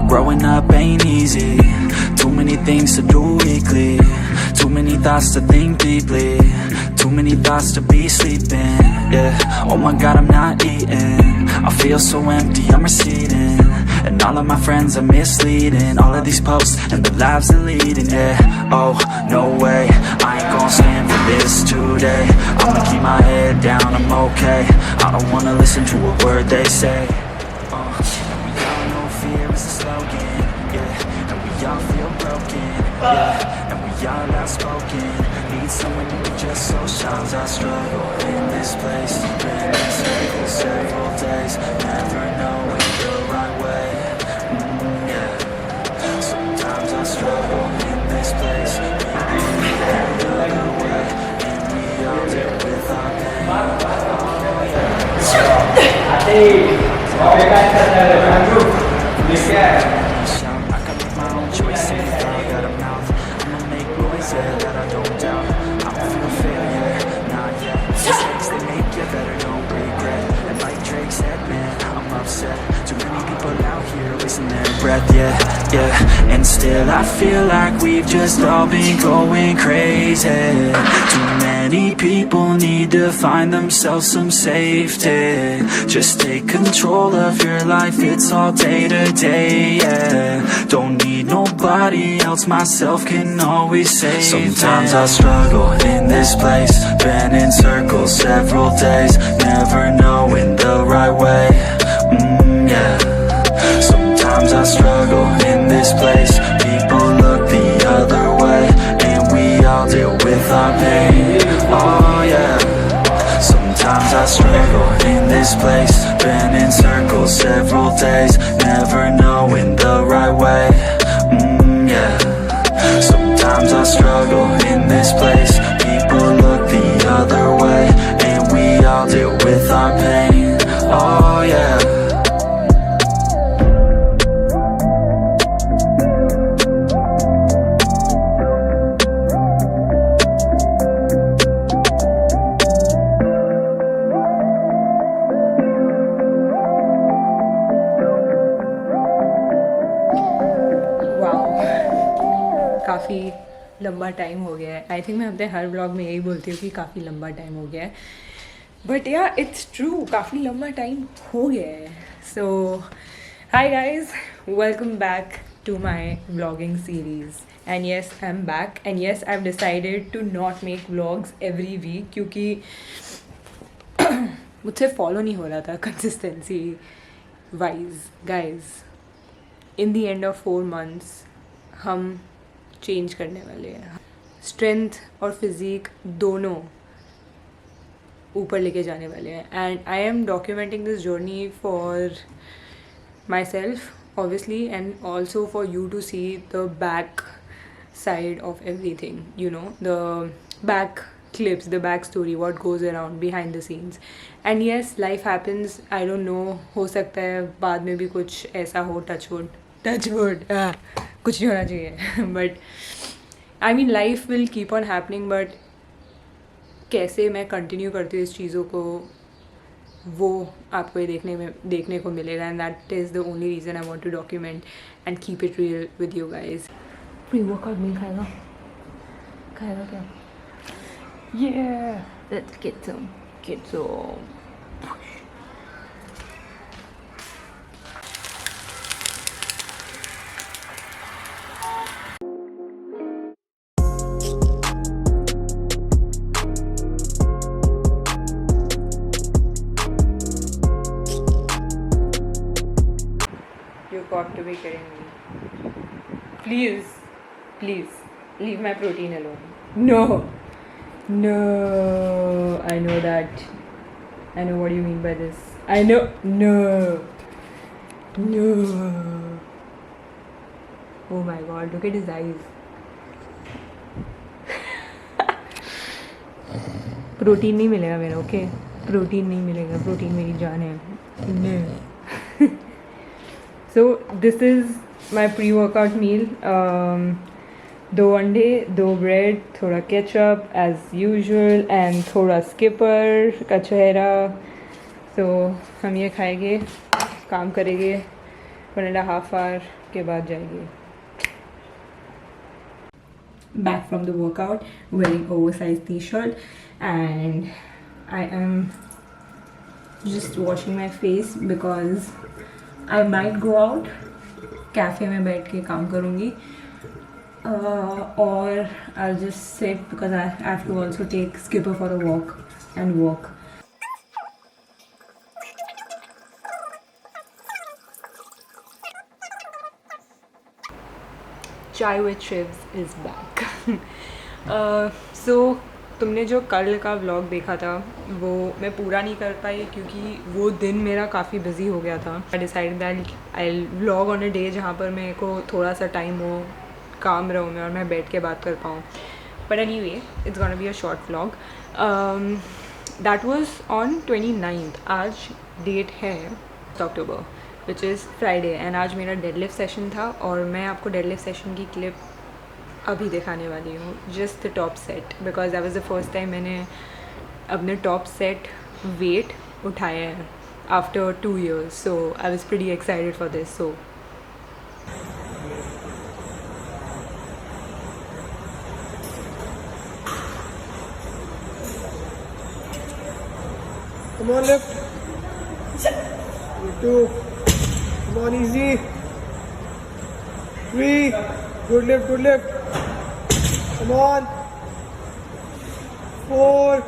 Growing up ain't easy. Too many things to do weekly. Too many thoughts to think deeply. Too many thoughts to be sleeping. Yeah, oh my god, I'm not eating. I feel so empty, I'm receding. And all of my friends are misleading. All of these posts and the lives they're leading. Yeah, oh, no way, I ain't gon' stand for this today. I'ma keep my head down, I'm okay. I don't wanna listen to a word they say. Fear is the slogan, yeah, and we all feel broken, yeah, and we all outspoken. Need someone who can just so shines. I struggle in this place, been in circles several days, never knowing the right way. Yeah, sometimes I struggle in this place, people need the other way, and we all deal with our pain. Oh yeah. I can make my own choices, I got a mouth. I'ma make noise, yeah, that I don't doubt. I don't feel failure, not yet. Mistakes they make you better don't regret. And like Drake said, man, I'm upset. Too many people out here wasting their breath, yeah, yeah. And still I feel like we've just all been going crazy. Too many people need to find themselves some safety. Just take control of your life, it's all day to day, yeah. Don't need nobody else, myself can always save. Sometimes I struggle in this place, been in circles several days, never knowing the right way. Yeah. Sometimes I struggle in this place, people look the other way, and we all deal with our pain. Oh yeah. Sometimes I struggle in this place, been in circles several days, never knowing the right way. Yeah. Sometimes I struggle in this place, people look the other way, and we all deal with our pain. Oh yeah. काफ़ी लंबा time हो गया है. I think मैं अपने हर vlog में यही बोलती हूँ कि काफ़ी लंबा टाइम हो गया है, बट या इट्स ट्रू, काफ़ी लंबा टाइम हो गया है. So hi guys, welcome back to my vlogging series. And yes, I am back, and yes, I have decided to not make vlogs every week, क्योंकि मुझसे फॉलो नहीं हो रहा था consistency wise. Guys, in the end of 4 months हम change करने वाले हैं. स्ट्रेंथ और फिज़िक दोनों ऊपर लेके जाने वाले हैं. And I am documenting this journey for myself obviously, and also for you to see the back side of everything, you know, the back clips, the back story, what goes around behind the scenes. And yes, life happens, I don't know, हो सकता है बाद में भी कुछ ऐसा हो, touch wood, कुछ नहीं होना चाहिए, but I mean life will keep on happening. But कैसे मैं कंटिन्यू करती हूँ इस चीज़ों को, वो आपको देखने को मिलेगा. And that is the only reason I want to document and keep it real with you guys. Pre workout meal खाएगा क्या? Yeah, let's get some. You got to be kidding me. Please, leave my protein alone. No, I know that. I know what you mean by this. I know. No. Oh my god, look at his eyes. Protein नहीं मिलेगा मेरा, okay? Protein नहीं मिलेगा, protein मेरी जान है. So this is my pre-workout meal. 2 अंडे, 2 bread, थोड़ा केचप एज यूजुअल एंड थोड़ा स्किपर का चेहरा। तो हम ये खाएंगे, काम करेंगे, 1.5 आवर के बाद जाएंगे। Back from the workout wearing oversized t-shirt, and I am just washing my face because I might go out, cafe में बैठ के काम करूँगी, or I'll just sit because I have to also take Skipper for a walk and walk. चाय with शिव्स is back. सो तुमने जो कल का व्लॉग देखा था वो मैं पूरा नहीं कर पाई क्योंकि वो दिन मेरा काफ़ी बिजी हो गया था। I decide that I vlog on a day जहाँ पर मेरे को थोड़ा सा टाइम हो, काम रहूँ मैं और मैं बैठ के बात कर पाऊँ। But any way it's gonna be a short vlog. That was on 29th। आज डेट है अक्टूबर विच इज़ फ्राइडे, एंड आज मेरा डेडलिफ्ट सेशन था और मैं आपको डेडलिफ्ट सेशन की क्लिप अभी दिखाने वाली हूँ, just the top set, because that was the first time मैंने अपने टॉप सेट वेट उठाया है after 2 years, so I was pretty excited for this. So come on, lift. 2. Come on, easy. 3. Good lift, good lift. Come on. 4.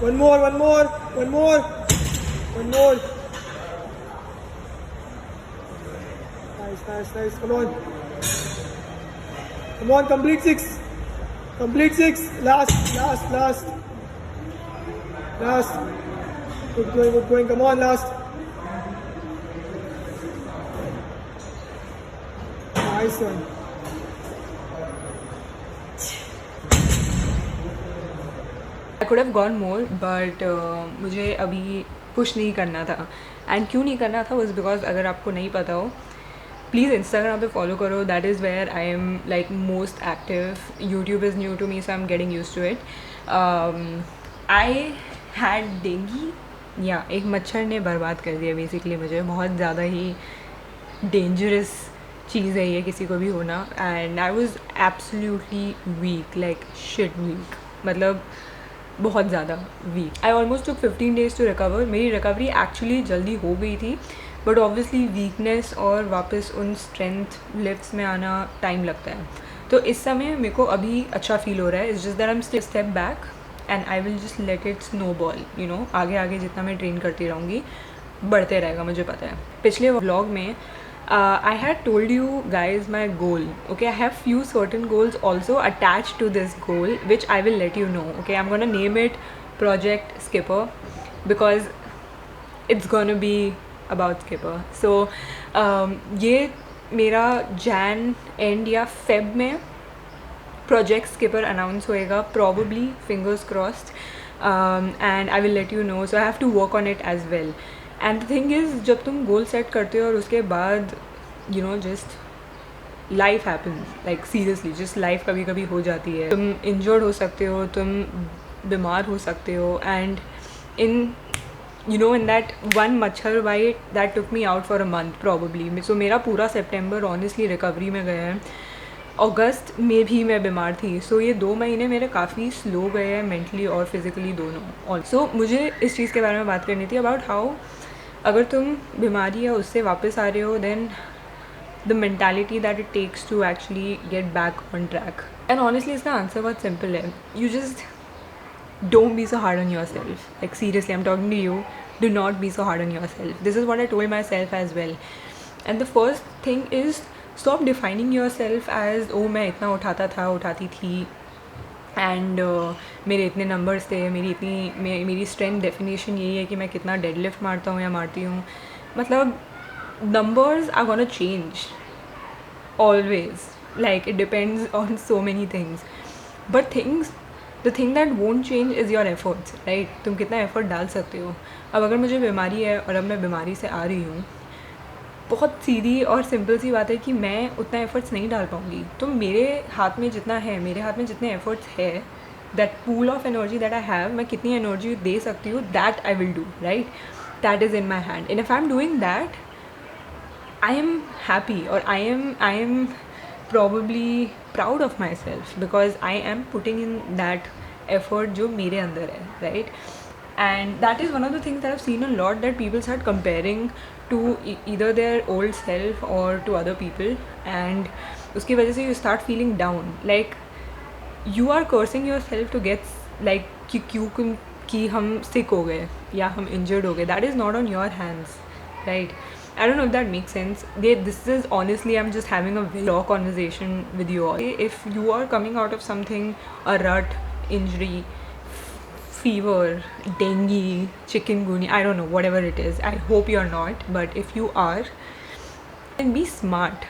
One more, one more, one more, one more. Nice, nice, nice. Come on. Come on, complete 6. Complete 6. Last, last, last. Last. Good going, good going. Come on, last. Nice one. I could have gone more, but मुझे अभी push नहीं करना था। And क्यों नहीं करना था, was because अगर आपको नहीं पता हो प्लीज़ इंस्टाग्राम पे फॉलो करो, that is where I am like most active. YouTube is new to me, so I am getting use to it. I had dengue, या एक मच्छर ने बर्बाद कर दिया बेसिकली मुझे। बहुत ज़्यादा ही डेंजरस चीज़ है ये किसी को भी होना, and I was absolutely weak, like shit weak, मतलब बहुत ज़्यादा weak. I almost took 15 days to recover. मेरी रिकवरी एक्चुअली जल्दी हो गई थी, बट ऑब्वियसली वीकनेस और वापस उन स्ट्रेंथ लिफ्ट्स में आना टाइम लगता है। तो इस समय मेरे को अभी अच्छा फील हो रहा है। It's just that I am still step back and I will just let it snow ball, you know. आगे आगे जितना मैं ट्रेन करती रहूँगी बढ़ते रहेगा, मुझे पता है। पिछले व्लॉग में I had told you guys my goal. Okay, I have few certain goals also attached to this goal, which I will let you know. Okay, I'm gonna name it Project Skipper because it's gonna be about Skipper. So ये मेरा Jan end या Feb में Project Skipper announce होएगा, probably, fingers crossed, and I will let you know. So I have to work on it as well. And the thing is, जब तुम goal set करते हो और उसके बाद you know just life happens, like seriously just life कभी कभी हो जाती है। तुम इंजर्ड हो सकते हो, तुम बीमार हो सकते हो, and in you know in that one मच्छर bite that took me out for a month probably. So मेरा पूरा सितंबर ऑनेस्टली रिकवरी में गया है। अगस्त में भी मैं बीमार थी, सो ये 2 महीने मेरे काफ़ी स्लो गए हैं मेंटली और फिज़िकली दोनों। ऑल्सो मुझे इस चीज़ के बारे में बात करनी थी अबाउट हाउ अगर तुम बीमारी या उससे वापस आ रहे हो, then the mentality that it takes to actually get back on track. And honestly इसका आंसर बहुत सिंपल है, यू जस्ट don't be so hard on yourself. Like seriously, I'm talking to you. Do not be so hard on yourself. This is what I told myself as well. And the first thing is stop defining yourself as oh मैं इतना उठाता था, उठाती थी, and मेरे इतने numbers थे, मेरी स्ट्रेंथ डेफिनेशन यही है कि मैं कितना डेडलिफ्ट मारता हूँ या मारती हूँ। मतलब numbers are gonna change always, like it depends on so many things, but the thing that won't change is your efforts, right? तुम कितना एफर्ट डाल सकते हो। अब अगर मुझे बीमारी है और अब मैं बीमारी से आ रही हूँ, बहुत सीधी और सिंपल सी बात है कि मैं उतना एफर्ट्स नहीं डाल पाऊँगी. तो मेरे हाथ में जितना है, मेरे हाथ में जितने एफर्ट्स है, that pool of energy that I have, मैं कितनी एनर्जी दे सकती हूँ, that I will do, right. That is in my hand, and if I am doing that, I am happy, or I am probably proud of myself because I am putting in that effort जो मेरे अंदर है, right? And that is one of the things that I've seen a lot, that people start comparing to either their old self or to other people, and उसकी वजह से you start feeling down, like you are cursing yourself to get like कि हम sick हो गए या हम injured हो गए. That is not on your hands, right? I don't know if that makes sense. This is honestly, I'm just having a very raw conversation with you all. If you are coming out of something, a rut, injury, fever, dengue, chikungunya, I don't know, whatever it is. I hope you're not, but if you are, then be smart,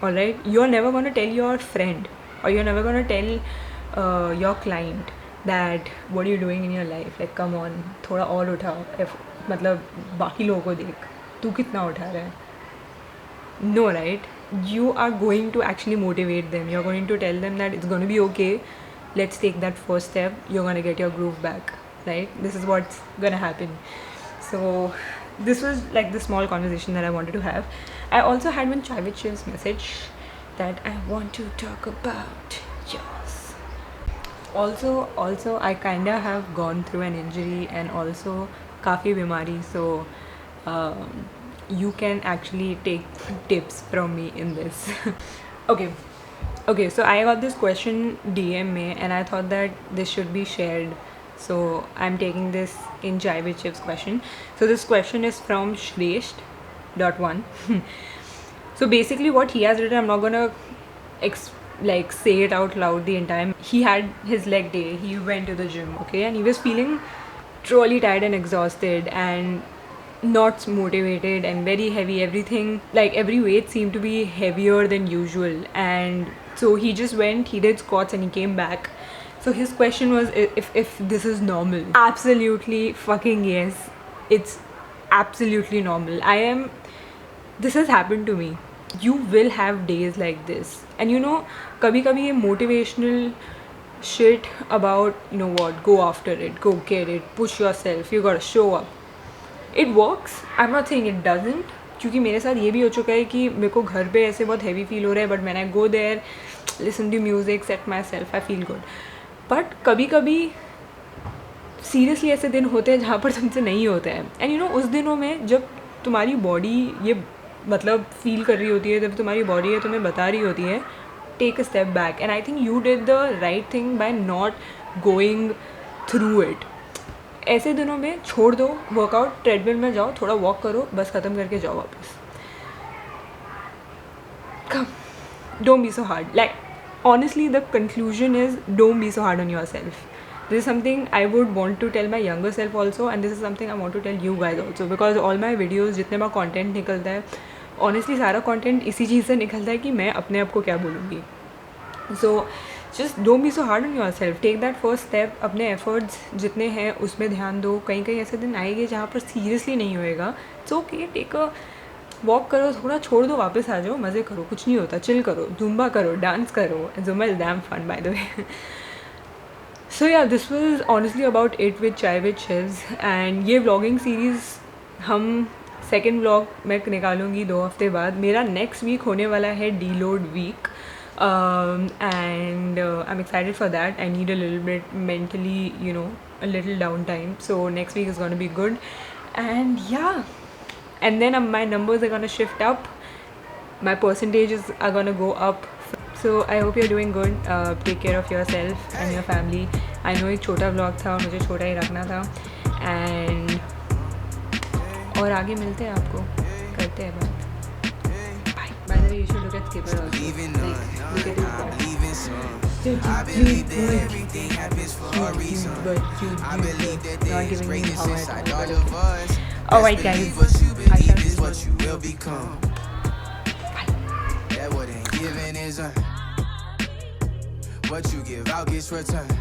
alright? You're never going to tell your friend, or you're never going to tell your client that what are you doing in your life. Like, come on, थोड़ा और उठाओ, मतलब बाकी लोगों को देख, तू कितना उठा रहा है. No, right? You are going to actually motivate them. You're going to tell them that it's going to be okay. Let's take that first step. You're going to get your groove back, right? This is what's going to happen. So this was like the small conversation that I wanted to have. I also had one Chai with Shiv's message that I want to talk about. Yes. Also, I kinda have gone through an injury and also काफ़ी बीमारी. So you can actually take tips from me in this. Okay, so I got this question DM me, and I thought that this should be shared, so I'm taking this in Chai with Shiv's question. So this question is from Shresht.1. So basically what he has written, I'm not gonna say it out loud the entire. He had his leg day, he went to the gym, okay, and he was feeling truly tired and exhausted and not motivated and very heavy. Everything, like every weight seemed to be heavier than usual, and so he just went, he did squats and he came back. So his question was if this is normal. Absolutely fucking yes, it's absolutely normal. This has happened to me. You will have days like this, and you know, kabhi ye motivational shit about, you know what, go after it, go get it, push yourself, you gotta show up. It works. I'm not saying it doesn't, क्योंकि मेरे साथ ये भी हो चुका है कि मेरे को घर पे ऐसे बहुत heavy feel हो रहा है, but when I go there, listen to music, set myself, I feel good. But कभी कभी seriously ऐसे दिन होते हैं जहाँ पर तुमसे नहीं होता है, and you know, उस दिनों में जब तुम्हारी body ये मतलब फील कर रही होती है, जब तुम्हारी बॉडी है तुम्हें बता रही होती है, take a step back. And I think you did the right thing by not going through it. ऐसे दिनों में छोड़ दो वर्कआउट, ट्रेडमिल में जाओ, थोड़ा वॉक करो, बस ख़त्म करके जाओ वापस. Come, don't be so hard. Like honestly the conclusion is don't be so hard on yourself. This is something I would want to tell my younger self also, and this is something I want to tell you guys also, because all my videos जितने बार content निकलता है, honestly सारा content इसी चीज़ से निकलता है कि मैं अपने आप को क्या बोलूँगी. So just don't be so hard on yourself. Take that first step. अपने efforts जितने हैं उसमें ध्यान दो. कहीं ऐसे दिन आएंगे जहाँ पर seriously नहीं होएगा. It's okay. Take a walk करो, थोड़ा छोड़ दो, वापस आ जाओ, मज़े करो, कुछ नहीं होता, chill करो, zumba करो, dance करो. Zumba is damn fun, by the way. So yeah, this was honestly about it with Chai with Shivs, and ये vlogging series हम second vlog मैं निकालूँगी 2 हफ्ते बाद. मेरा next week होने वाला है deload week, and I'm excited for that. I need a little bit mentally, you know, a little downtime. So next week is going to be good, and yeah, and then my numbers are going to shift up, my percentages are going to go up. So I hope you're doing good. Take care of yourself and your family. I know एक छोटा vlog था, मुझे छोटा ही रखना था, and और आगे मिलते हैं, आपको करते हैं बात. Bye. By the way, you should look at Skipper also. Like, look at his but not giving me how I thought. Alright guys, I shall see you. Giving is what you give out gets returned.